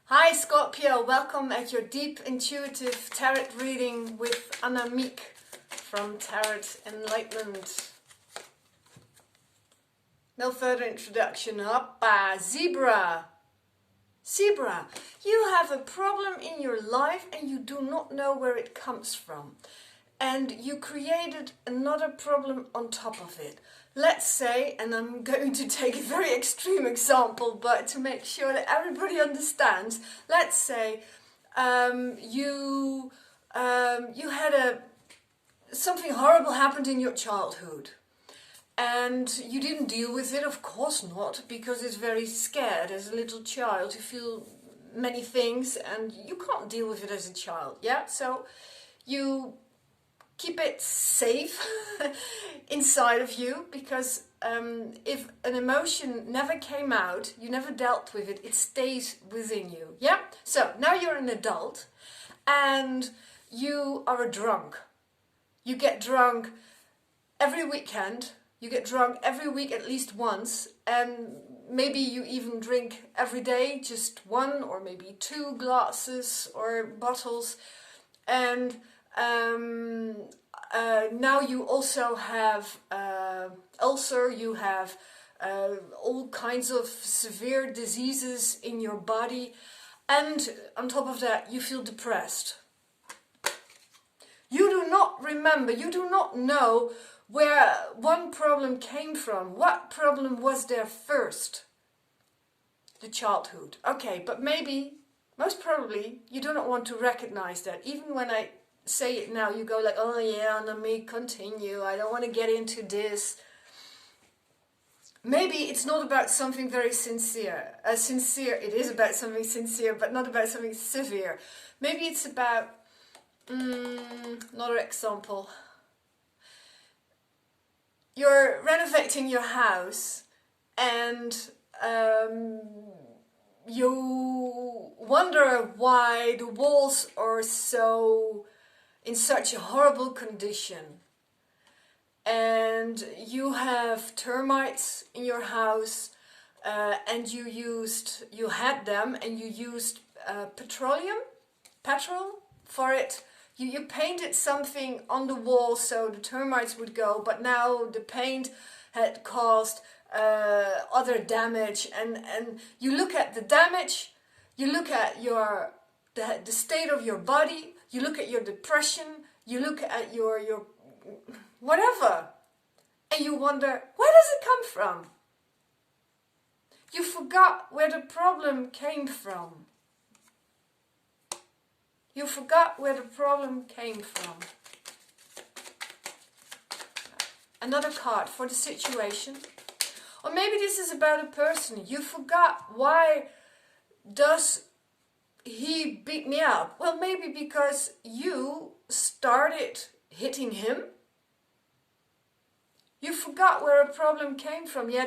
Hi Scorpio, welcome at your deep intuitive tarot reading with Annemiek from Tarot Enlightenment. No further introduction. Hoppa, Zebra. Zebra, you have a problem in your life and you do not know where it comes from. And you created another problem on top of it. Let's say, and I'm going to take a very extreme example, but to make sure that everybody understands, let's say you had something horrible happened in your childhood. And you didn't deal with it, of course not, because it's very scared. As a little child, you feel many things and you can't deal with it as a child, yeah? So you keep it safe inside of you, because if an emotion never came out, you never dealt with it, it stays within you, yeah? So now you're an adult and you are a drunk. You get drunk every weekend. You get drunk every week at least once, and maybe you even drink every day, just one or maybe two glasses or bottles. And now you also have ulcer, you have all kinds of severe diseases in your body, and on top of that you feel depressed. You do not remember, you do not know where one problem came from. What problem was there first? The childhood. Okay, but maybe, most probably, you do not want to recognize that. Even when I say it now, you go like, oh yeah, let me continue. I don't want to get into this. Maybe it's not about something very sincere. It is about something sincere, but not about something severe. Maybe it's about, another example. You're renovating your house and you wonder why the walls are in such a horrible condition. And you have termites in your house and you had them and you used petrol for it. You painted something on the wall so the termites would go, but now the paint had caused other damage, and you look at the damage, you look at the state of your body, you look at your depression, you look at your whatever, and you wonder, where does it come from? You forgot where the problem came from. You forgot where the problem came from. Another card for the situation. Or maybe this is about a person. You forgot, why does he beat me up? Well, maybe because you started hitting him. You forgot where a problem came from. Yeah,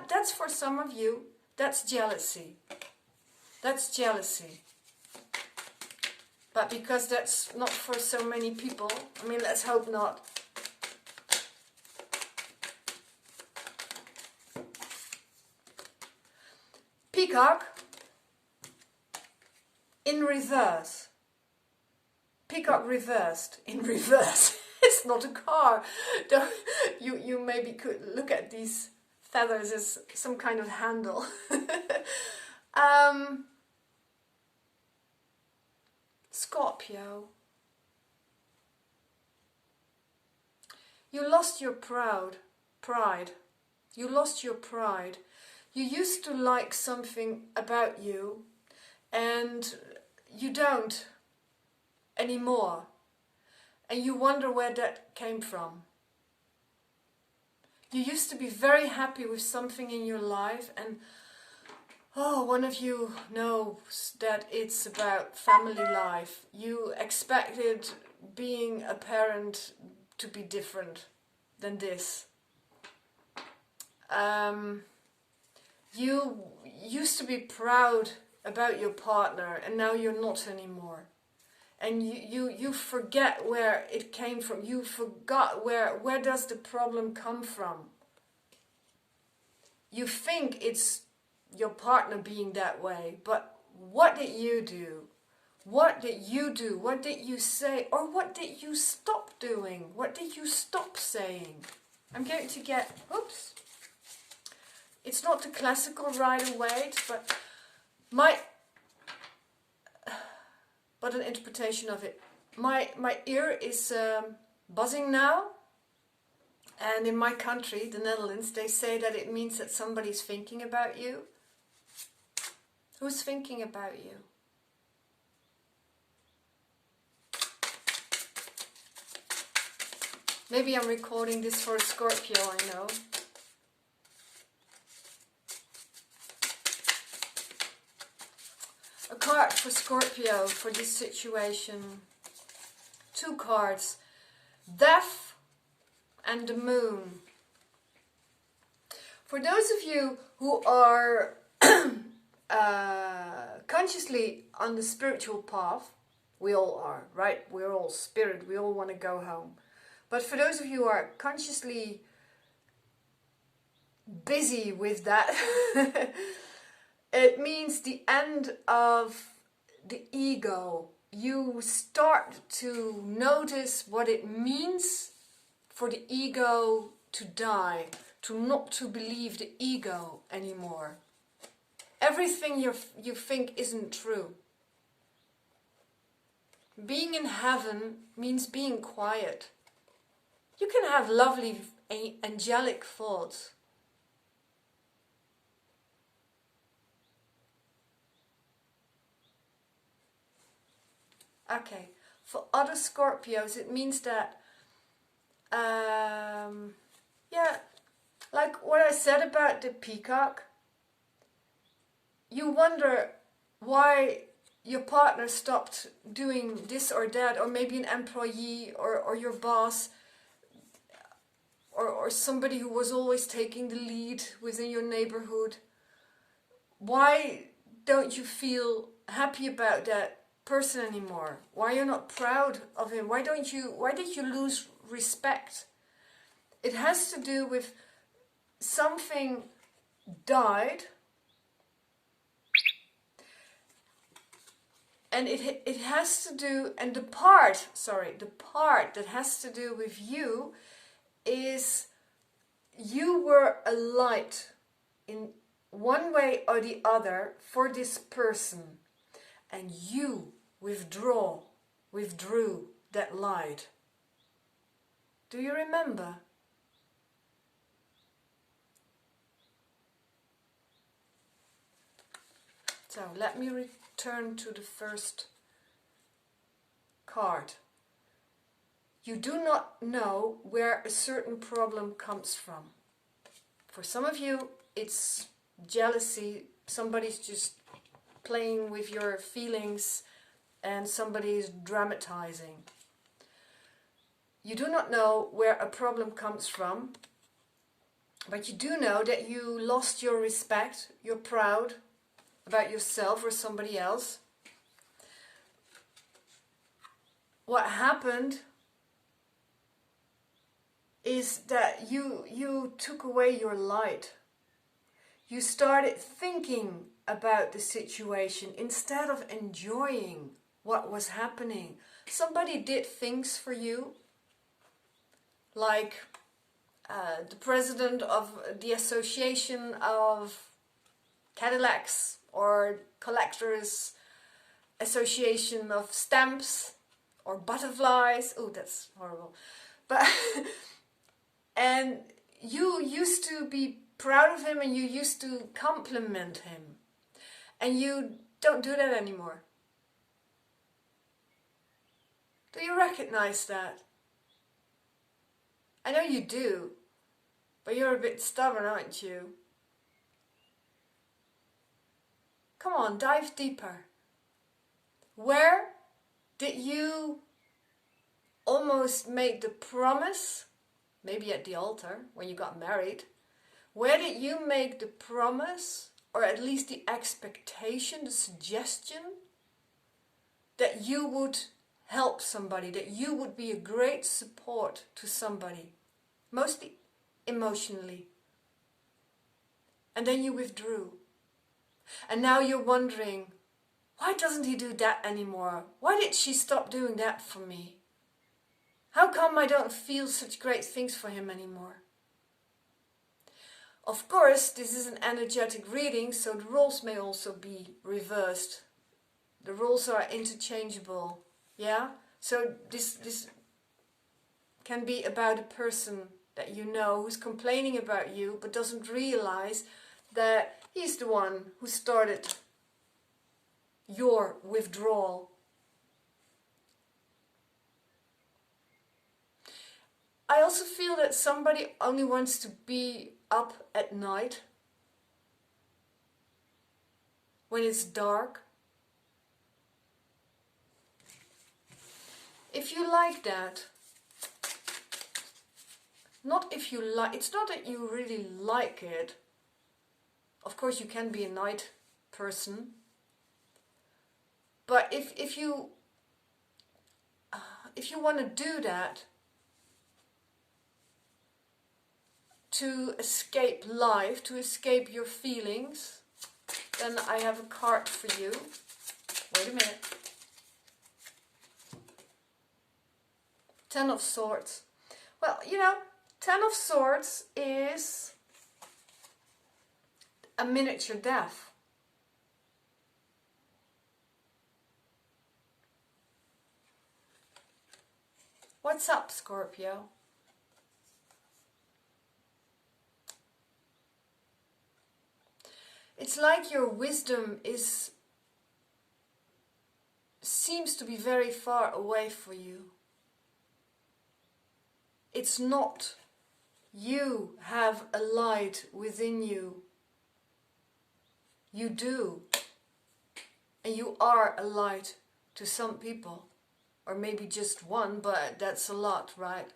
that's for some of you. That's jealousy. That's jealousy. But because that's not for so many people, I mean, let's hope not. Peacock in reverse. Peacock reversed in reverse. It's not a car. You maybe could look at these feathers as some kind of handle. Scorpio. You lost your pride. You lost your pride. You used to like something about you and you don't anymore. And you wonder where that came from. You used to be very happy with something in your life, and one of you knows that it's about family life. You expected being a parent to be different than this. You used to be proud about your partner and now you're not anymore. And you forget where it came from. You forgot where does the problem come from. You think it's your partner being that way, but what did you do? What did you do? What did you say? Or what did you stop doing? What did you stop saying? I'm going to get, oops, it's not the classical Rider-Waite, but an interpretation of it. My ear is buzzing now, and in my country, the Netherlands, they say that it means that somebody's thinking about you. Who's thinking about you? Maybe I'm recording this for a Scorpio, I know. A card for Scorpio for this situation. 2 cards. Death and the Moon. For those of you who are consciously on the spiritual path, we all are, right? We're all spirit, we all want to go home. But for those of you who are consciously busy with that, it means the end of the ego. You start to notice what it means for the ego to die, to not to believe the ego anymore. Everything you think isn't true. Being in heaven means being quiet. You can have lovely angelic thoughts. Okay, for other Scorpios it means that, yeah, like what I said about the peacock, you wonder why your partner stopped doing this or that, or maybe an employee or your boss, or somebody who was always taking the lead within your neighborhood. Why don't you feel happy about that person anymore? Why you're not proud of him? Why did you lose respect? It has to do with something died, and it has to do, and the part that has to do with you is you were a light in one way or the other for this person, and you withdrew that light. Do you remember? So let me return to the first card. You do not know where a certain problem comes from. For some of you, it's jealousy. Somebody's just playing with your feelings and somebody's dramatizing. You do not know where a problem comes from, but you do know that you lost your respect. You're proud about yourself or somebody else. What happened is that you took away your light. You started thinking about the situation instead of enjoying what was happening. Somebody did things for you, like the president of the Association of Cadillacs or Collectors Association of Stamps or Butterflies. Oh, that's horrible. But and you used to be proud of him and you used to compliment him, and you don't do that anymore. Do you recognize that? I know you do, but you're a bit stubborn, aren't you? Come on, dive deeper. Where did you almost make the promise, maybe at the altar when you got married, where did you make the promise, or at least the expectation, the suggestion, that you would help somebody, that you would be a great support to somebody, mostly emotionally, and then you withdrew. And now you're wondering, Why doesn't he do that anymore? Why did she stop doing that for me? How come I don't feel such great things for him anymore? Of course, this is an energetic reading, so the roles may also be reversed. The roles are interchangeable, yeah? So this can be about a person that you know who's complaining about you but doesn't realize that he's the one who started your withdrawal. I also feel that somebody only wants to be up at night when it's dark. If you like that, not if you like, it's not that you really like it. Of course you can be a night person, but if you want to do that to escape life, to escape your feelings, then I have a card for you. Wait a minute. Ten of Swords. Well, you know, Ten of Swords is a miniature death. What's up, Scorpio? It's like your wisdom seems to be very far away for you. It's not. You have a light within you. You do. And you are a light to some people. Or maybe just one, but that's a lot, right?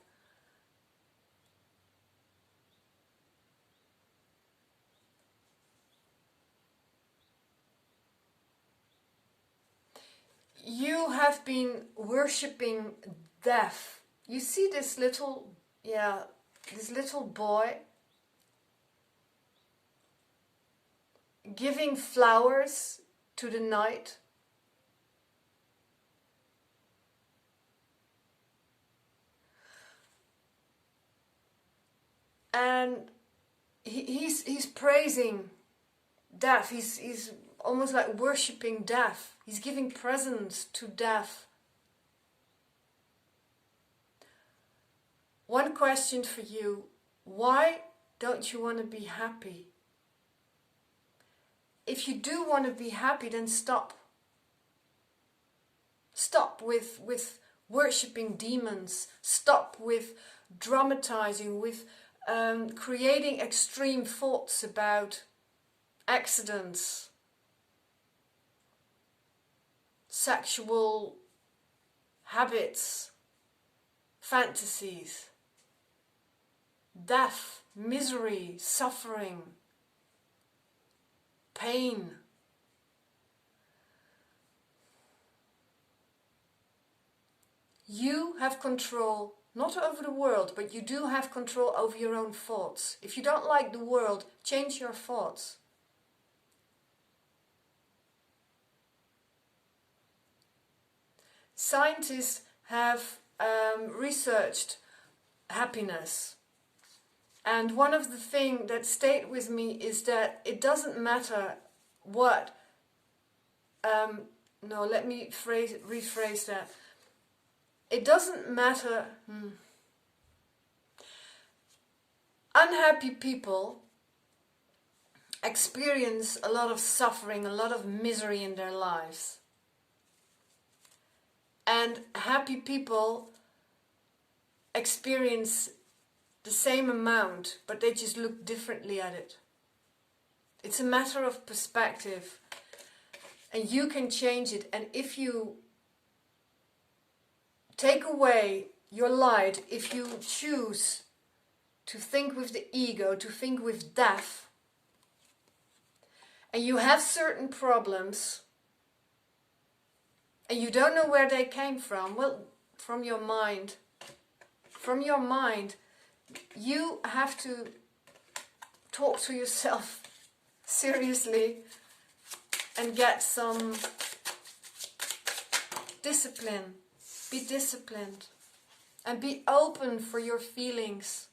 You have been worshipping death. You see this little, this little boy giving flowers to the night. And he's praising death. He's almost like worshipping death. He's giving presents to death. One question for you: why don't you want to be happy? If you do want to be happy, then stop. Stop with worshipping demons. Stop with dramatizing, with creating extreme thoughts about accidents, sexual habits, fantasies, death, misery, suffering, pain. You have control, not over the world, but you do have control over your own thoughts. If you don't like the world, change your thoughts. Scientists have researched happiness. And one of the things that stayed with me is that it doesn't matter what... no, let me rephrase that. It doesn't matter... Unhappy people experience a lot of suffering, a lot of misery in their lives. And happy people experience the same amount, but they just look differently at it. It's a matter of perspective. And you can change it. And if you take away your light, if you choose to think with the ego, to think with death, and you have certain problems, and you don't know where they came from, well, from your mind. From your mind, you have to talk to yourself seriously and get some discipline. Be disciplined. And be open for your feelings.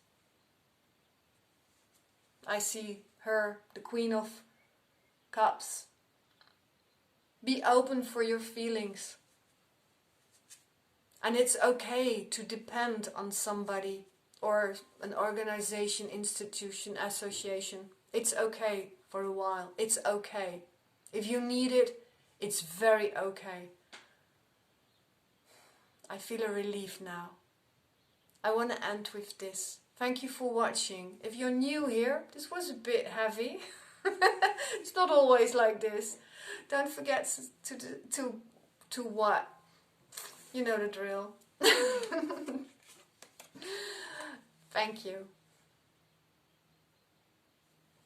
I see her, the Queen of Cups. Be open for your feelings. And it's okay to depend on somebody or an organization, institution, association. It's okay for a while. It's okay. If you need it, it's very okay. I feel a relief now. I want to end with this. Thank you for watching. If you're new here, this was a bit heavy. It's not always like this. Don't forget to what? You know the drill. Thank you.